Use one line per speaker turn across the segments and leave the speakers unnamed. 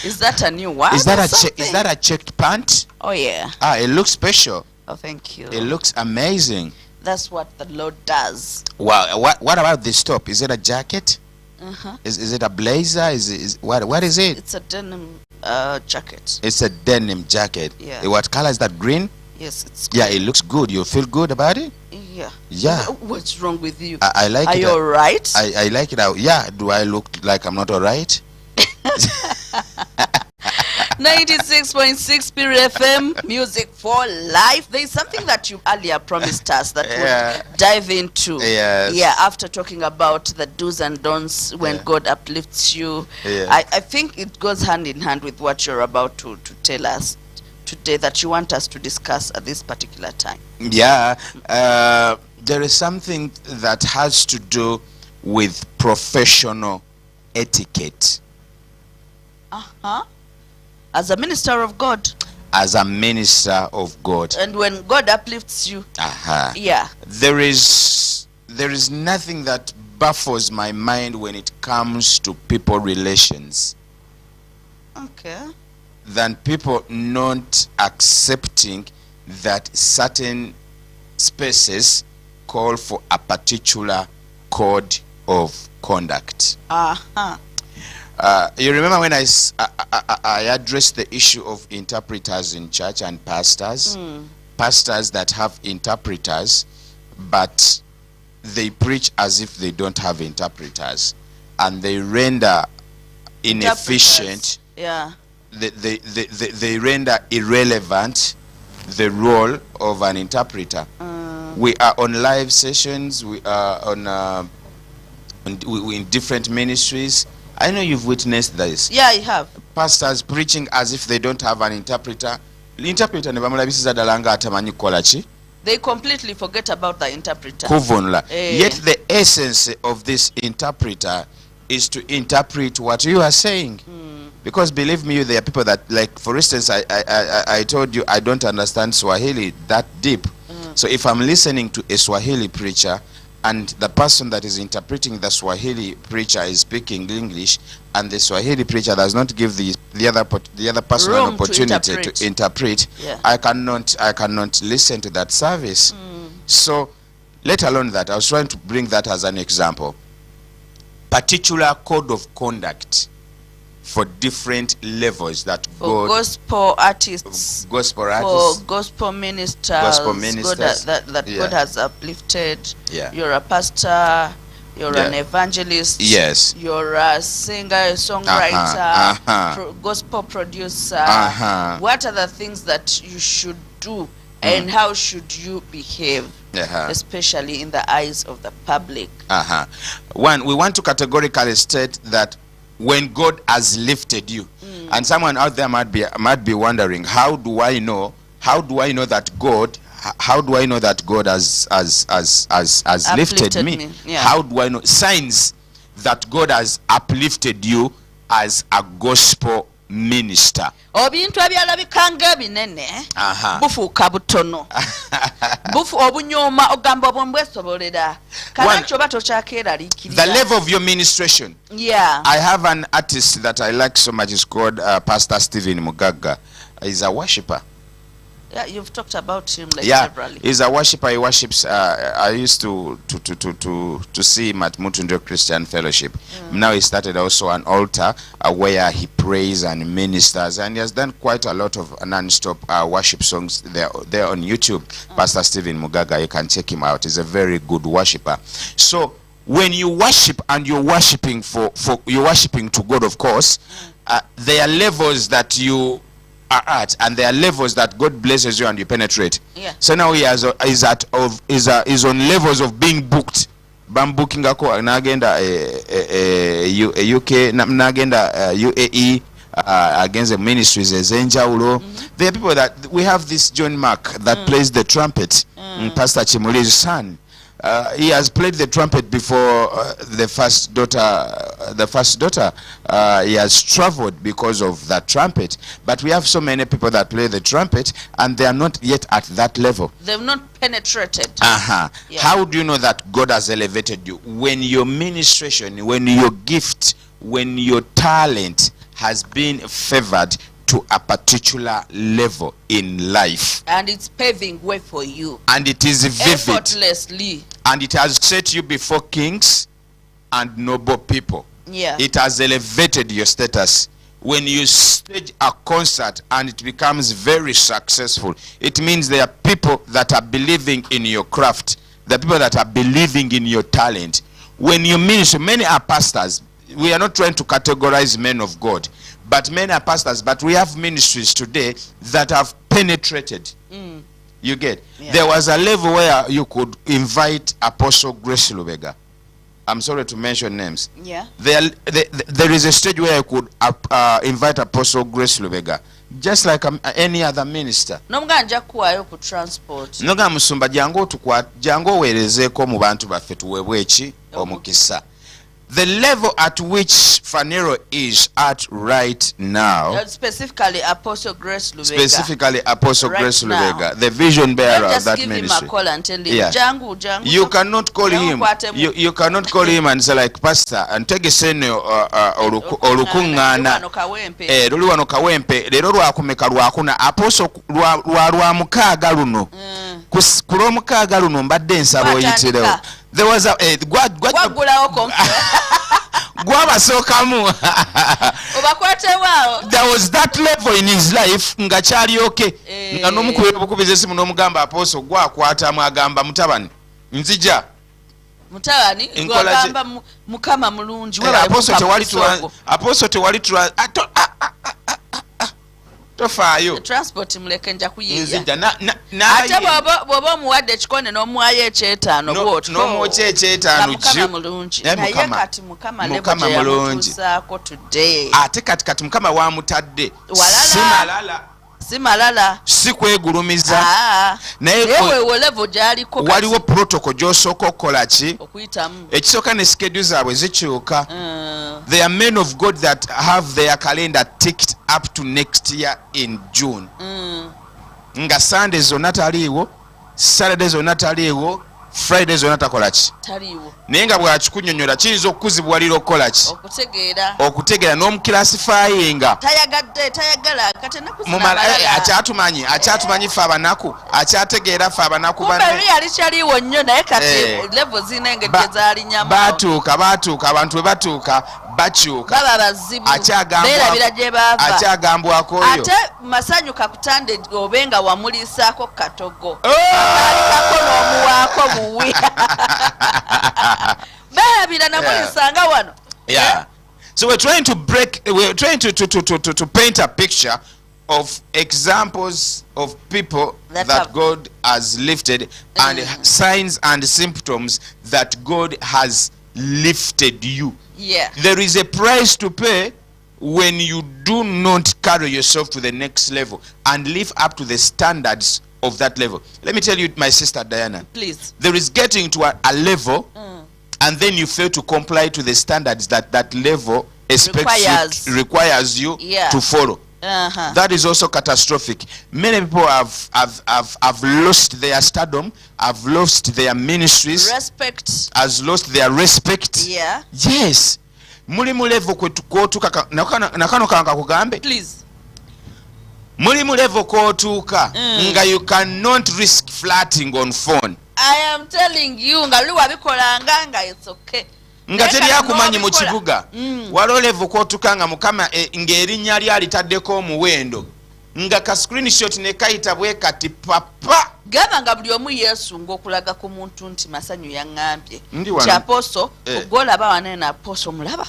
Is that a new one?
Is that a checked pant?
Oh yeah.
It looks special.
Oh, thank you.
It looks amazing.
That's what the Lord does.
Wow. What about this top? Is it a jacket?
Uh-huh.
Is it a blazer? What is it?
It's a denim jacket.
It's a denim jacket.
Yeah.
What color is that? Green?
Yes, it's
Yeah, it looks good. You feel good about it?
Yeah.
Yeah.
What's wrong with you?
I like it.
Are you alright?
I like it. Yeah. Do I look like I'm not alright?
96.6 Spirit FM, music for life. There is something that you earlier promised us that we'll dive into.
Yes.
Yeah, after talking about the do's and don'ts when God uplifts you.
Yeah.
I think it goes hand in hand with what you're about to tell us today that you want us to discuss at this particular time.
Yeah. There is something that has to do with professional etiquette.
Uh-huh. As a minister of God.
As a minister of God.
And when God uplifts you.
Uh-huh.
Yeah.
There is nothing that baffles my mind when it comes to people relations.
Okay.
Than people not accepting that certain spaces call for a particular code of conduct.
Uh-huh.
You remember when I addressed the issue of interpreters in church and pastors? Pastors that have interpreters, but they preach as if they don't have interpreters, and they render inefficient.
Yeah.
They render irrelevant the role of an interpreter. We are on live sessions. We are on in different ministries. I know you've witnessed this.
Yeah, I have.
Pastors preaching as if they don't have an interpreter. Interpreter ne bamulabisiza ddala nga atamanyi kukola ki?
They completely forget about the interpreter.
Kuvunula. Yet the essence of this interpreter is to interpret what you are saying. Because believe me, there are people that, like, for instance, I told you I don't understand Swahili that deep. So if I'm listening to a Swahili preacher and the person that is interpreting the Swahili preacher is speaking English, and the Swahili preacher does not give the other person an opportunity to interpret,
yeah.
I cannot listen to that service. So, let alone that, I was trying to bring that as an example. Particular code of conduct for different levels that
for
God,
gospel artists,
for
gospel ministers, that
yeah.
God has uplifted.
Yeah.
You're a pastor, you're an evangelist,
yes,
you're a singer, a songwriter, gospel producer. What are the things that you should do and how should you behave, especially in the eyes of the public?
One, we want to categorically state that when God has lifted you, and someone out there might be wondering, how do I know that God has lifted me?
Yeah.
How do I know signs that God has uplifted you as a gospel minister?
Obintu ebyalabikanga binene bufuuka butono bufu obunyoma ogamba obwembwesobolera kanacho bato kyakeeraliikirira.
The level of your ministration.
Yeah.
I have an artist that I like so much. It's called Pastor Stephen Mugaga. He's a worshipper.
Yeah, you've talked about him like severally.
He's a worshipper. He worships. I used to see him at Mutundo Christian Fellowship. Now he started also an altar where he prays and ministers, and he has done quite a lot of non-stop worship songs. They're on YouTube. Pastor Stephen Mugaga. You can check him out. He's a very good worshipper. So when you worship and you're worshiping you're worshiping to God, of course, there are levels that you are at, and there are levels that God blesses you and you penetrate.
Yeah.
So now he is on levels of being booked. Booking ako nagenda UK nagenda UAE against the ministries ezenjawulo. There are people that we have this John Mark that plays the trumpet. Pastor Chimuli's son. He has played the trumpet before the first daughter. He has traveled because of that trumpet. But we have so many people that play the trumpet and they are not yet at that level.
They've not penetrated.
Yeah. How do you know that God has elevated you? When your ministration, when your gift, when your talent has been favored to a particular level in life,
and it's paving way for you,
and it is vivid,
effortlessly,
and it has set you before kings and noble people.
Yeah,
it has elevated your status. When you stage a concert and it becomes very successful, it means there are people that are believing in your craft, the people that are believing in your talent. When you minister, many are pastors. We are not trying to categorize men of God, but many are pastors. But we have ministries today that have penetrated. You get? Yeah. There was a level where you could invite Apostle Grace Lubega. I'm sorry to mention names.
Yeah.
There is a stage where you could invite Apostle Grace Lubega, just like any other minister.
Nomganja kuwayo ku transport.
Noga musumba jango werezeko mu bantu baffe tuwebwe eki omukisa. The level at which Phaneroo is at right now,
specifically Apostle Grace Lubega,
Grace Lubega, the vision bearer of that ministry.
Just give him a call and tell him, yeah. Jangu.
You cannot call him. You cannot call him and say like, Pastor, and take a senior olukungana. Luli wano kawempe. Lero lwakumeka lwakuna. Apostle lwa mukaaga luno. Kulo mukaaga luno mbadde nsaba oyitirewo. There was a there was that level in his life nga kyali okay nga nomukubira bukubiza esimu nomugamba Apostle gwakwata mwagamba mutabani nzija
mutabani gwagamba mukama mulungi
Apostle tewali tofaayo
transport muleke nja kuyiya ate bw'oba omuwadde ekikone n'omuwayo ekyetaano bw'otyo
n'omwokya ekyetaano
mukama mulungi naye kati mukama lebo gye yamutuusaako today
ate kati mukama wamutadde si malala si kwegulumiza naye
wewe level gy'aliko
waliwo protocol gy'osooka okukola ki okuyitamu ekisooka ne schedule zaabwe zikyuka. There are men of God that have their calendar ticked up to next year in June. Nga Sunday zonna taliiwo, Saturday zonna taliiwo, Friday zonna takola ki
taliiwo.
Naye nga bw'akikunyonnyola kiyinza okukuzibwalira okukola ki okutegeera n'omukilasifayinga
tayagala kati ennaku
akyatumanyi ffe abanaku akyategeera ffe abanaku
banne yali kyaliiwo nnyo naye kati level zinengedde zaalinyamu
baatuuka abantu bwe batuuka bakyuka
baba bazibu beerabira gye baava
akyagambwako oyo
ate Masanyu kakutande obenga wamuliisaako katogo alikako n'omuwaako buwi beerabira namuliisanga wano.
Yeah. So we're trying to paint a picture of examples of people that God has lifted and signs and symptoms that God has lifted you.
Yeah.
There is a price to pay when you do not carry yourself to the next level and live up to the standards of that level. Let me tell you, my sister Diana.
Please.
There is getting to a level and then you fail to comply to the standards that level requires you to follow. That is also catastrophic. Many people have lost their stardom, have lost their ministries, has lost their respect.
Yeah.
Yes. Mulimu level kwetuka nakano kanka kugambe.
Please.
Mulimu level kwotuka nga you cannot risk flirting on phone.
I am telling you nga luli wabikolanga nga it's okay.
Nga teri akumanyi mu kibuga waliwo level kwotuka nga mukama ng'erinnya lyali taddeko omuwendo nga ka screenshot ne kayita bwe kati papa
gamba nga buli omu yeesunga okulaga ku muntu nti Masanyu yaŋŋambye kyaposo ogolaba wanene aposo mulaba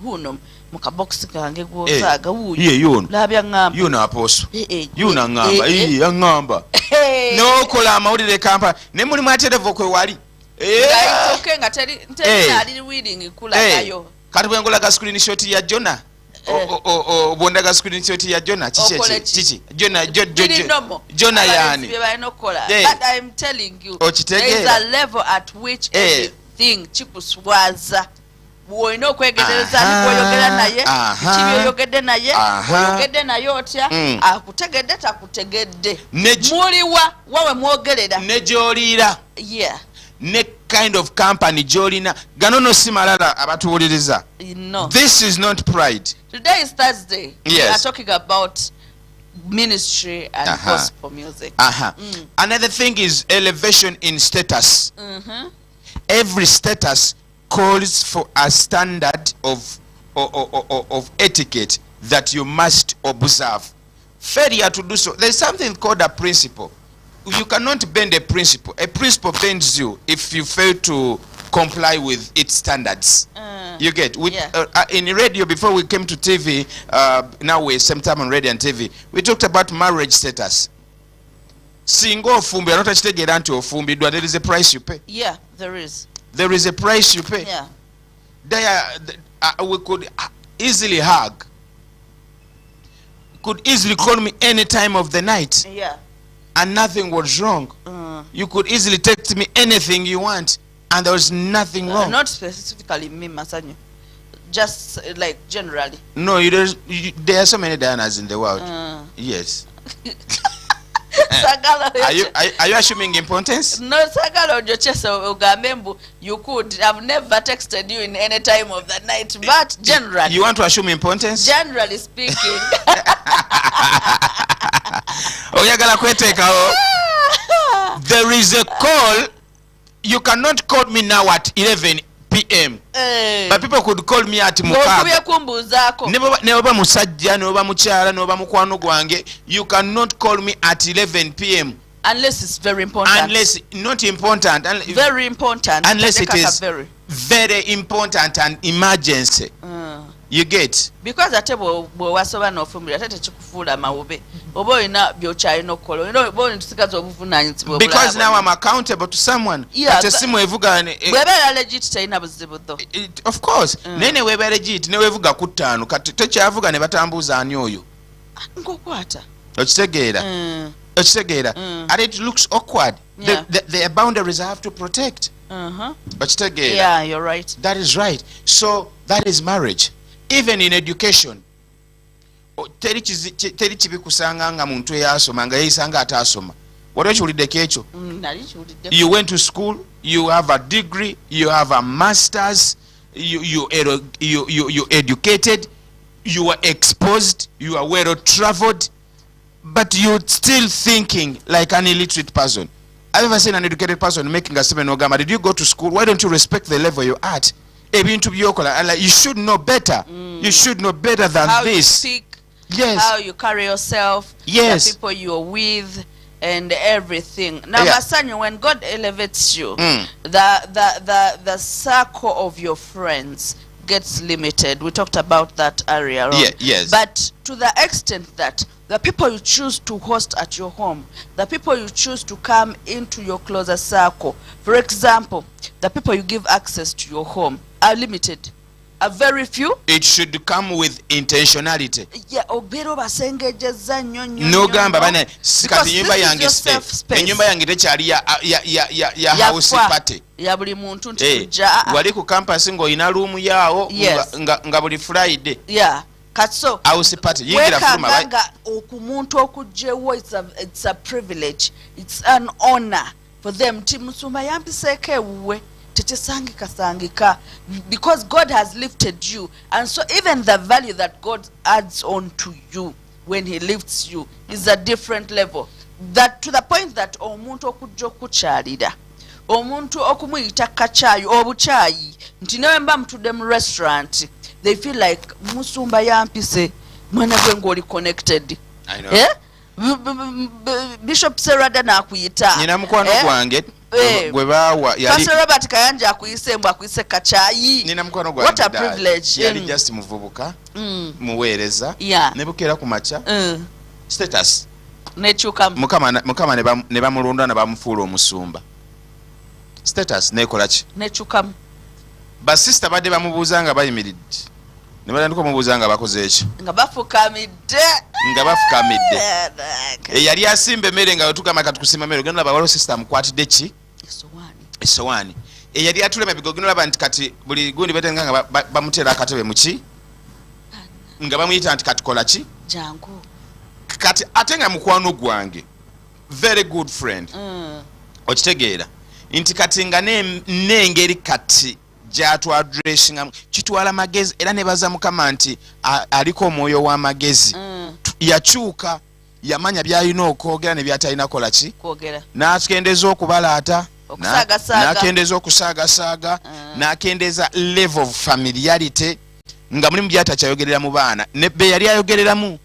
huno mukabox kange gwosaaga wuuyo labya ŋŋamba
yuno aposo yuno ŋŋamba yaŋŋamba n'okola amawulire kampa ne mulimu aterevo kwe wali
nga teri ali reading kulagayo
kati bwe ngolaga screenshot ya Jona bondaga screenshot ya Jona chichi Jona yani
but I'm telling you there is a level at which everything chikuswaza bw'olina okwegereza bw'oyogera naye kibyoyogedde naye oyogedde naye otya akutegedde takutegedde muliwa wawe mwogerera
ne gy'oliira ne kind of company gyolina gano no si malala abatuwuliriza.
No.
This is not pride.
Today is Thursday.
Yes.
We are talking about ministry and gospel music.
Another thing is elevation in status. Every status calls for a standard of etiquette that you must observe. Failure to do so, there's something called a principle. You cannot bend a principle. A principle bends you if you fail to comply with its standards. You get in radio before we came to TV. Now we're same time on radio and TV. We talked about marriage status. Singo ofumbi anota chitegera nti ofumbidwa. There is a price you pay.
Yeah, there is.
There is a price you pay.
Yeah.
We could easily hug. Could easily call me any time of the night.
Yeah.
And nothing was wrong. You could easily text me anything you want, and there was nothing wrong.
Not specifically me, Masanyu. Just like generally.
No, there are so many Dianas in the world. Yes. Are you assuming importance?
No, Sagalo Jocheso Ugamembu, you could have never texted you in any time of the night, but generally.
You want to assume importance?
Generally speaking.
There is a call. You cannot call me now at 11 p.m. But people could call me at mukaga. Neba musajja neba mukyala neba mukwano gwange. You cannot call me at 11 p.m.
Unless it's very important.
Unless not important.
Very important.
Unless it is very important and emergency. You get?
Because atebo wasoba no fumbira tate chikufula mawobe. Obo ina byochayi no kolo. Bo ntikazo obuvunanyizibwa.
Because now I'm accountable to someone.
Yeah.
Simu evuga
webera legit taina buzibu though.
Of course. Nene webera legit ne wevuga ku 5 kati tekyavuga ne batambuza ani oyo.
Ngokwata.
Okitegeera. Okitegeera. And it looks awkward.
Yeah.
The boundaries I have to protect. Okitegeera.
Yeah, you're right.
That is right. So that is marriage. Even in education, teri kibikusanga nga muntu eyasoma nga yeyisanga ataasoma. Waliwo ekiwuliddeko ekyo? You went to school, you have a degree, you have a master's, you educated, you are exposed, you are well traveled, but you're still thinking like an illiterate person. I've ever seen an educated person making a statement, Ogama, did you go to school? Why don't you respect the level you're at? You should know better. You should know better than
how
this.
You speak,
yes.
How you carry yourself,
yes.
The people you're with, and everything. Now, Masanyu, when God elevates you, the circle of your friends gets limited. We talked about that earlier on.
Yes.
But to the extent that the people you choose to host at your home, the people you choose to come into your closer circle, for example, the people you give access to your home are limited. A very few.
It should come with intentionality.
Yeah, obero basengejeza nnyo.
No gamba bana sikati nyumba yange space. Enyumba yange tekyali ya house party.
Ya buli muntu ntujja.
Wali ku campus ngo ina room yawo nga buli Friday.
Yeah. Katso
house party yingira fuma
bai. Okumuntu okujjewo, it's a privilege. It's an honor for them. Timusumba yampiseke uwe. Because God has lifted you, and so even the value that God adds on to you when he lifts you is a different level, that to the point that omuntu okujja okukyalira, omuntu okumuyita kachayi obuchayi nti newe mba mutudde mu restaurant, they feel like musumba yampise mwana gwe ng'oli connected.
I know.
Bishop Serada nakuyita
nyina mukwano gwange gwe bawa
yali Pastor Robert Kayanja akuyise mbu akuyise kachayi.
Nyina mukwano gwange
what a privilege.
Yali just muvubuka muweereza ne bukeera ku macha status
nekyuka
mukama ne bamulonda ne bamufuula omusumba. Status nekola ki
nekyuka
ba sister badde bamubuuza nga bayimiridde ne batandika omubuuza nga bakoze ekyo
nga bafukamidde
yali asimba emmere nga wetugamba katukusima mmere genda laba waliwo sister amukwatidde ki esowaani yali atulema ebigo gino laba nti kati buli gundi betenga nga bamuteera akatebe muki nga bamuyita nti katukola ki
jangu
kati ate nga mukwano gwange very good friend okitegeera nti kati nga n'engeri kati gy'atu addressingamu kitwala magezi era ne baza Mukama nti aliko omwoyo w'amagezi yakyuka yamanya by'alina okwogera ne by'atalina kola ki n'akendeeza okubalaata n'akendeeza okusaagasaaga n'akendeeza level of familiarity nga mulimu by'atakyayogerera mu baana ne be yali ayogereramu.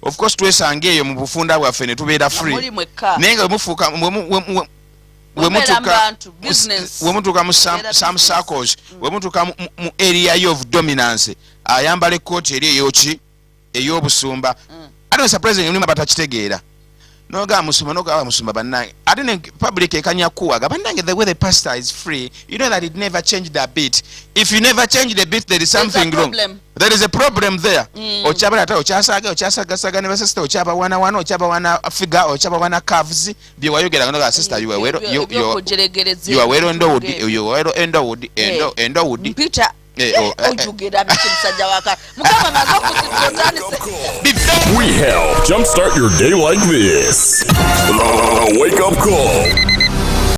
Of course twesanga eyo mu bufunda bwaffe ne tubeera free naye nga wemufuuka wemutuuka mu some circles wemutuuka mu area of dominance ayambala ekkooti eri eyoki ey'obusumba ate surprising mulimu batakitegeera noga musumba bannange ate ne public ekanya kuwaga bannange the way the pastor is free you know that it never changed a bit. If you never change the bit there is something wrong. There is a problem there. Ochabala ata ochasaga ne sister ochaba wana ochaba figure ochaba wana curves bye wayogera nga sister you are wero endo wood Peter ojugera bikimusajja waka mukama mazokusitanise.
We help jumpstart your day like this. Wake up call.